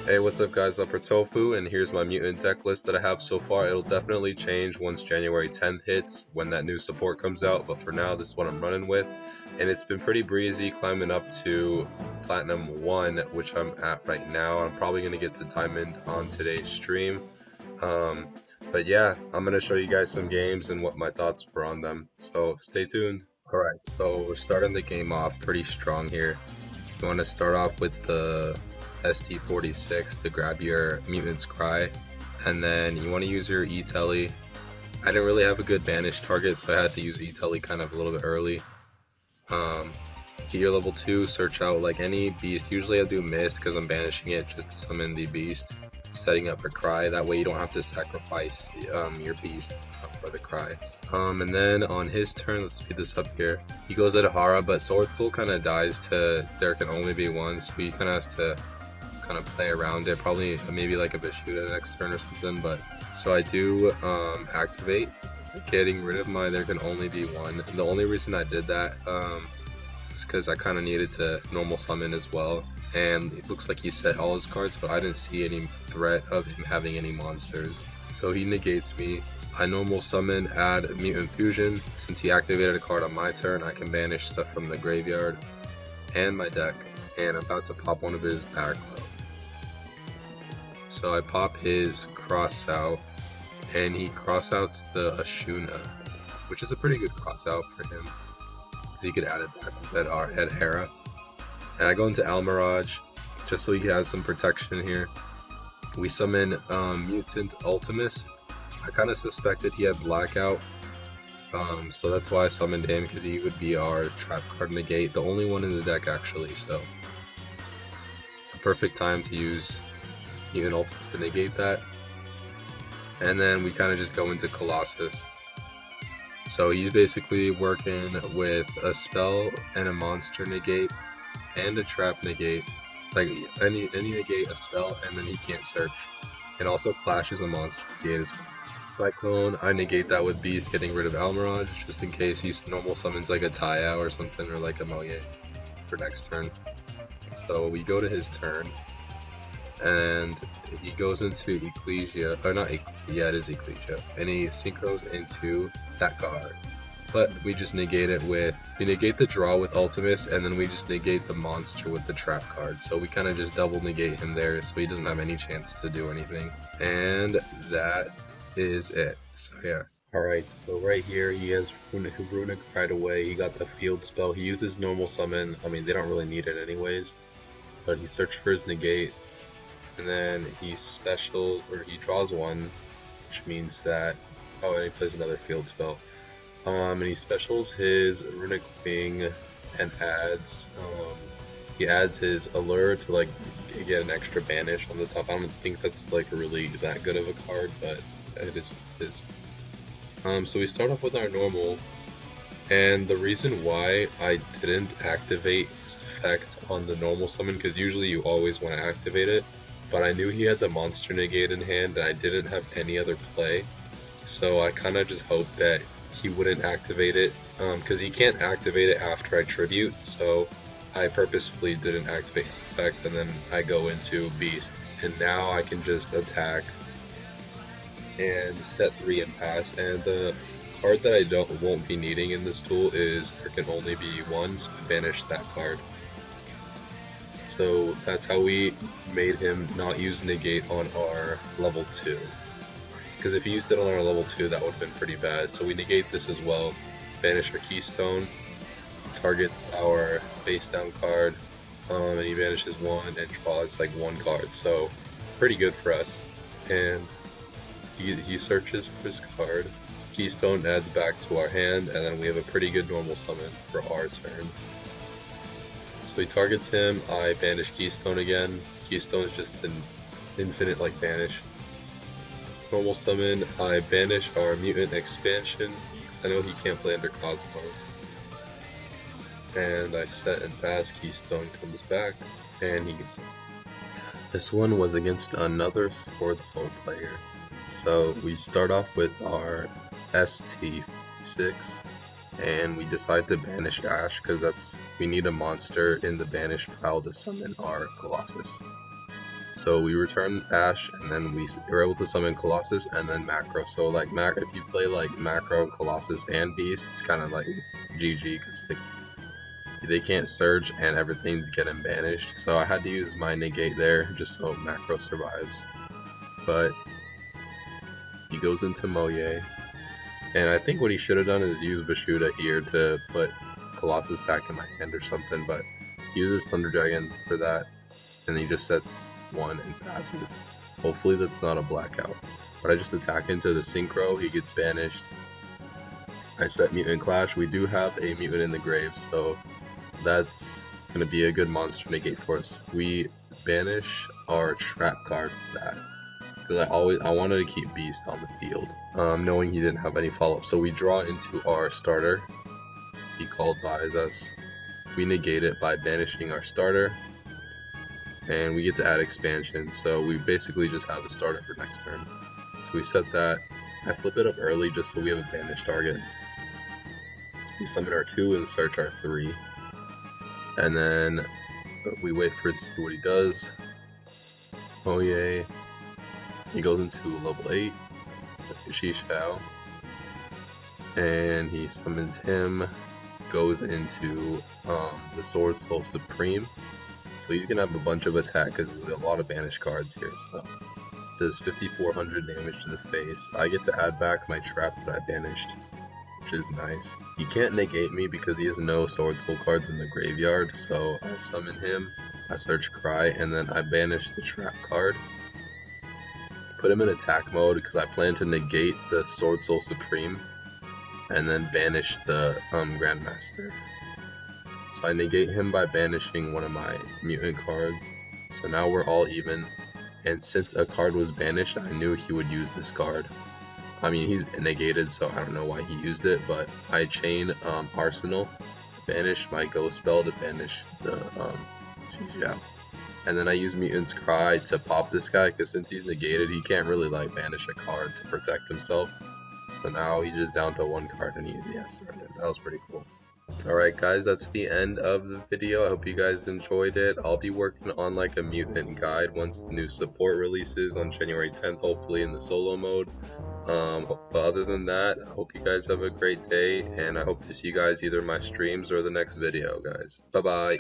Hey, what's up guys, Upper Tofu, and here's my mutant deck list that I have so far. It'll definitely change once January 10th hits, when that new support comes out, but for now this is what I'm running with. And it's been pretty breezy climbing up to Platinum 1, which I'm at right now. I'm probably going to get to Diamond on today's stream. Um, but yeah, I'm going to show you guys some games and what my thoughts were on them, so stay tuned. Alright, so we're starting the game off pretty strong here. You want to start off with the ST46 to grab your Mutant's Cry, and then you want to use your E-Telly. I didn't really have a good banish target, so I had to use E-Telly kind of a little bit early. Get your level 2, search out like any beast. Usually I do Mist because I'm banishing it just to summon the beast, setting up for Cry. That way you don't have to sacrifice your beast for the Cry. And then on his turn, let's speed this up here. He goes at Ahara, but Swordsoul kind of dies to there can only be one, so he kind of has to kind of play around it, probably maybe like a Bishuda next turn or something. But so I do activate, getting rid of my there can only be one. And the only reason I did that was because I kind of needed to normal summon as well, and it looks like he set all his cards, but I didn't see any threat of him having any monsters, so he negates me. I normal summon, add Mutant Fusion. Since he activated a card on my turn, I can banish stuff from the graveyard and my deck, and I'm about to pop one of his back row. So I pop his cross out, and he cross outs the Ashuna, which is a pretty good cross out for him, because he could add it back with that Hera. And I go into Almirage, just so he has some protection here. We summon Mutant Ultimus. I kind of suspected he had Blackout, so that's why I summoned him, because he would be our trap card negate, the only one in the deck actually, so a perfect time to use Mutant Ultimus to negate that. And then we kind of just go into Colossus. So he's basically working with a spell and a monster negate and a trap negate, like any negate, a spell, and then he can't search. And also Clash is a monster negate as well. Cyclone, I negate that with Beast, getting rid of Almirage, just in case he normal summons like a Taya or something, or like a Moye for next turn. So we go to his turn, and he goes into Ecclesia, or not, yeah, it is Ecclesia, and he synchros into that card. But we just negate it with, we negate the draw with Ultimus, and then we just negate the monster with the trap card. So we kind of just double negate him there, so he doesn't have any chance to do anything. And that is it. So yeah. Alright, so right here he has Runick right away. He got the field spell. He uses normal summon. I mean, they don't really need it anyways. But he searched for his negate, and then he special, or he draws one, which means that, oh, and he plays another field spell. And he specials his Runick Wing and adds, he adds his Allure to like get an extra banish on the top. I don't think that's like really that good of a card, but it is what it is. So we start off with our normal, and the reason why I didn't activate his effect on the normal summon, because usually you always want to activate it, but I knew he had the monster negate in hand and I didn't have any other play, so I kind of just hoped that he wouldn't activate it, because he can't activate it after I tribute, so I purposefully didn't activate his effect, and then I go into Beast, and now I can just attack and set 3 and pass. And the card that I won't be needing in this duel is there can only be one, so I banish that card. So that's how we made him not use negate on our level 2. Because if he used it on our level 2, that would have been pretty bad. So we negate this as well, banish our Keystone, targets our face down card, and he banishes 1 and draws like 1 card. So pretty good for us. And he searches for his card, Keystone adds back to our hand, and then we have a pretty good normal summon for our turn. So he targets him, I banish Keystone again. Keystone is just an infinite like banish. Normal summon, I banish our Mutant Expansion, because I know he can't play under Cosmos. And I set and pass, Keystone comes back, and he gets... This one was against another Swordsoul player. So we start off with our ST6, and we decide to banish Ash because we need a monster in the banish pile to summon our Colossus. So we return Ash, and then we were able to summon Colossus and then Macro. So like if you play like Macro, Colossus, and Beast, it's kind of like GG because like they can't surge and everything's getting banished. So I had to use my negate there just so Macro survives. But he goes into Moye, and I think what he should have done is use Vashuda here to put Colossus back in my hand or something. But he uses Thunder Dragon for that, and he just sets one and passes. Hopefully that's not a blackout. But I just attack into the Synchro, he gets banished. I set Mutant Clash. We do have a Mutant in the grave, so that's going to be a good monster negate for us. We banish our trap card for that, because I wanted to keep Beast on the field, knowing he didn't have any follow-up. So we draw into our starter. He called buys us. We negate it by banishing our starter, and we get to add expansion. So we basically just have a starter for next turn. So we set that. I flip it up early just so we have a banished target. We summon our 2 and search our 3. And then we wait for it to see what he does. Oh yay. He goes into level 8, Shishao, and he summons him, goes into the Swordsoul Supreme. So he's going to have a bunch of attack because there's a lot of banished cards here. So does 5400 damage to the face. I get to add back my trap that I banished, which is nice. He can't negate me because he has no Swordsoul cards in the graveyard, so I summon him, I search Cry, and then I banish the trap card. Put him in attack mode because I plan to negate the Swordsoul Supreme and then banish the Grandmaster. So I negate him by banishing one of my mutant cards. So now we're all even, and since a card was banished, I knew he would use this card. I mean, he's negated, so I don't know why he used it, but I chain Arsenal, banish my Ghost Spell to banish the Xixiao. And then I use Mutant's Cry to pop this guy, because since he's negated, he can't really like banish a card to protect himself. So now he's just down to 1 card and he has surrendered. That was pretty cool. Alright guys, that's the end of the video. I hope you guys enjoyed it. I'll be working on like a mutant guide once the new support releases on January 10th, hopefully in the solo mode. But other than that, I hope you guys have a great day, and I hope to see you guys either in my streams or the next video, guys. Bye bye.